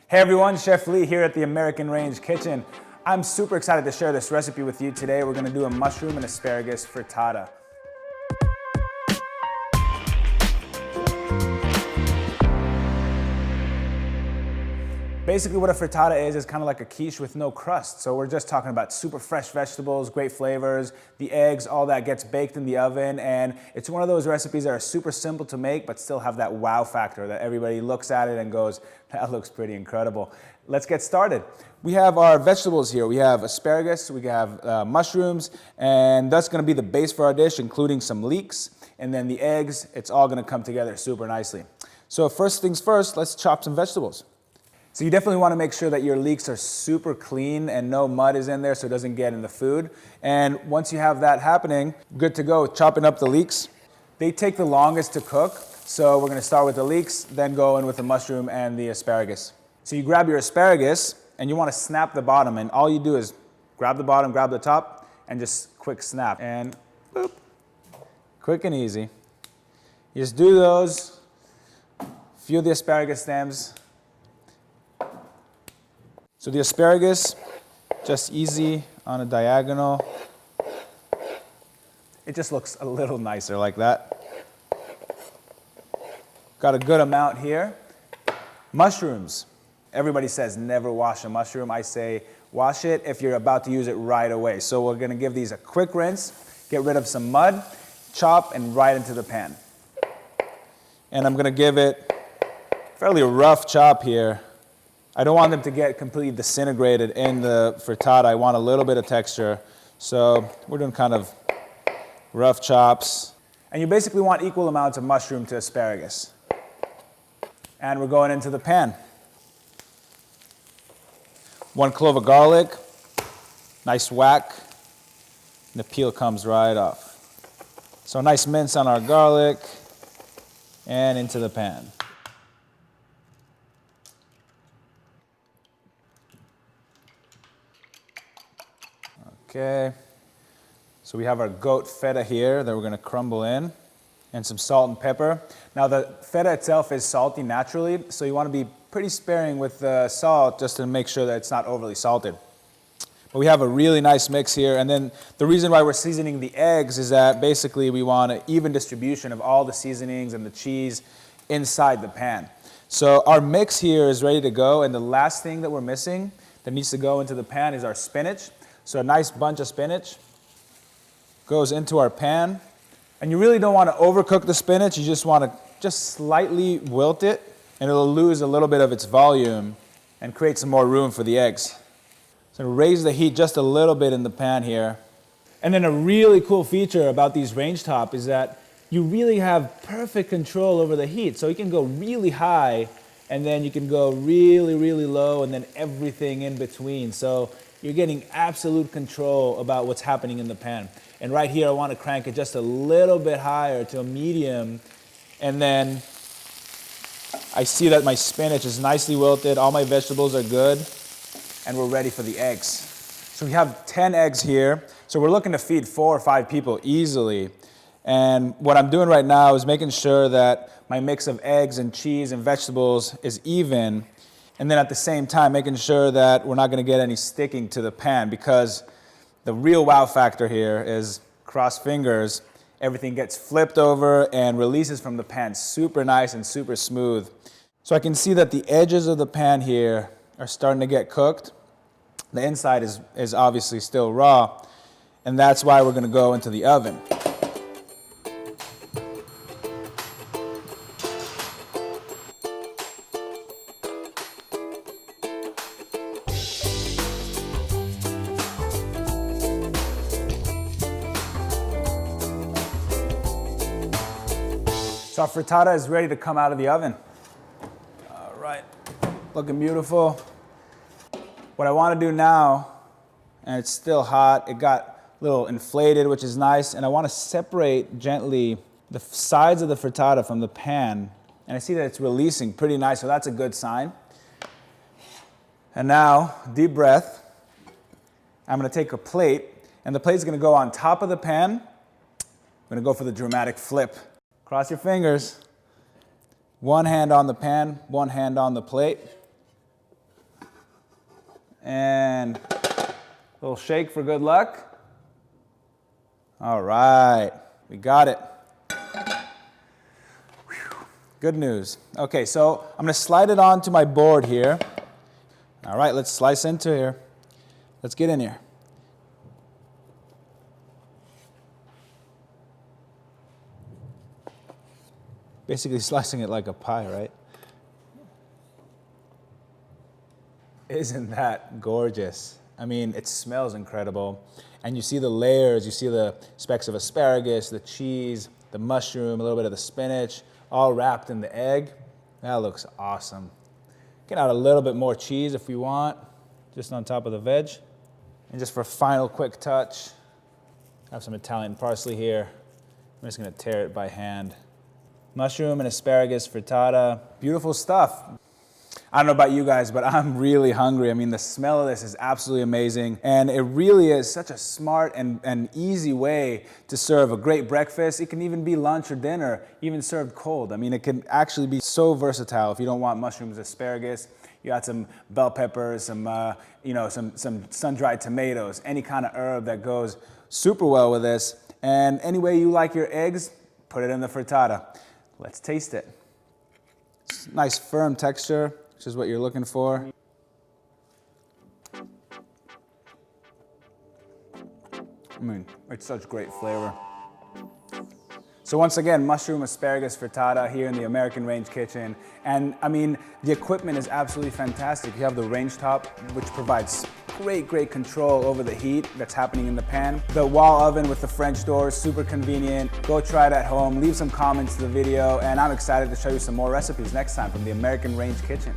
Hey everyone, Chef Lee here at the American Range Kitchen. I'm super excited to share this recipe with you today. We're gonna do a mushroom and asparagus frittata. Basically what a frittata is kind of like a quiche with no crust. So we're just talking about super fresh vegetables, great flavors, the eggs, all that gets baked in the oven. And it's one of those recipes that are super simple to make, but still have that wow factor that everybody looks at it and goes, that looks pretty incredible. Let's get started. We have our vegetables here. We have asparagus, we have mushrooms, and that's gonna be the base for our dish, including some leeks. And then the eggs, it's all gonna come together super nicely. So first things first, let's chop some vegetables. So you definitely want to make sure that your leeks are super clean and no mud is in there so it doesn't get in the food. And once you have that happening, good to go chopping up the leeks. They take the longest to cook, so we're going to start with the leeks, then go in with the mushroom and the asparagus. So you grab your asparagus and you want to snap the bottom, and all you do is grab the bottom, grab the top, and just quick snap. And boop, quick and easy. You just do those, few of the asparagus stems. So the asparagus, just easy on a diagonal. It just looks a little nicer like that. Got a good amount here. Mushrooms. Everybody says never wash a mushroom. I say wash it if you're about to use it right away. So we're gonna give these a quick rinse, get rid of some mud, chop, and right into the pan. And I'm gonna give it a fairly rough chop here. I don't want them to get completely disintegrated in the frittata. I want a little bit of texture. So we're doing kind of rough chops. And you basically want equal amounts of mushroom to asparagus. And we're going into the pan. 1 clove of garlic, nice whack, and the peel comes right off. So a nice mince on our garlic, and into the pan. Okay, so we have our goat feta here that we're going to crumble in, and some salt and pepper. Now the feta itself is salty naturally, so you want to be pretty sparing with the salt just to make sure that it's not overly salted. But we have a really nice mix here, and then the reason why we're seasoning the eggs is that basically we want an even distribution of all the seasonings and the cheese inside the pan. So our mix here is ready to go, and the last thing that we're missing that needs to go into the pan is our spinach. So a nice bunch of spinach goes into our pan. And you really don't want to overcook the spinach. You just want to slightly wilt it, and it'll lose a little bit of its volume and create some more room for the eggs. So raise the heat just a little bit in the pan here. And then a really cool feature about these range top is that you really have perfect control over the heat. So you can go really high, and then you can go really, really low, and then everything in between. So you're getting absolute control about what's happening in the pan. And right here, I want to crank it just a little bit higher to a medium. And then I see that my spinach is nicely wilted. All my vegetables are good. And we're ready for the eggs. So we have 10 eggs here. So we're looking to feed 4 or 5 people easily. And what I'm doing right now is making sure that my mix of eggs and cheese and vegetables is even. And then at the same time, making sure that we're not going to get any sticking to the pan, because the real wow factor here is, cross fingers, everything gets flipped over and releases from the pan super nice and super smooth. So I can see that the edges of the pan here are starting to get cooked. The inside is obviously still raw, and that's why we're going to go into the oven. So our frittata is ready to come out of the oven. All right, looking beautiful. What I want to do now, and it's still hot, it got a little inflated, which is nice, and I want to separate gently the sides of the frittata from the pan, and I see that it's releasing pretty nice, so that's a good sign. And now, deep breath. I'm going to take a plate, and the plate's going to go on top of the pan. I'm going to go for the dramatic flip. Cross your fingers. One hand on the pan, one hand on the plate. And a little shake for good luck. All right, we got it. Whew. Good news. Okay, so I'm gonna slide it onto my board here. All right, let's slice into here. Let's get in here. Basically slicing it like a pie, right? Isn't that gorgeous? I mean, it smells incredible. And you see the layers, you see the specks of asparagus, the cheese, the mushroom, a little bit of the spinach, all wrapped in the egg. That looks awesome. Get out a little bit more cheese if we want, just on top of the veg. And just for a final quick touch, I have some Italian parsley here. I'm just gonna tear it by hand. Mushroom and asparagus frittata, beautiful stuff. I don't know about you guys, but I'm really hungry. I mean, the smell of this is absolutely amazing. And it really is such a smart and easy way to serve a great breakfast. It can even be lunch or dinner, even served cold. I mean, it can actually be so versatile. If you don't want mushrooms, asparagus, you add some bell peppers, some sun-dried tomatoes, any kind of herb that goes super well with this. And any way you like your eggs, put it in the frittata. Let's taste it. It's nice firm texture, which is what you're looking for. I mean, it's such great flavor. So once again, mushroom asparagus frittata here in the American Range Kitchen. And I mean, the equipment is absolutely fantastic. You have the range top, which provides great control over the heat that's happening in the pan. The wall oven with the French door, super convenient. Go try it at home, leave some comments to the video, and I'm excited to show you some more recipes next time from the American Range Kitchen.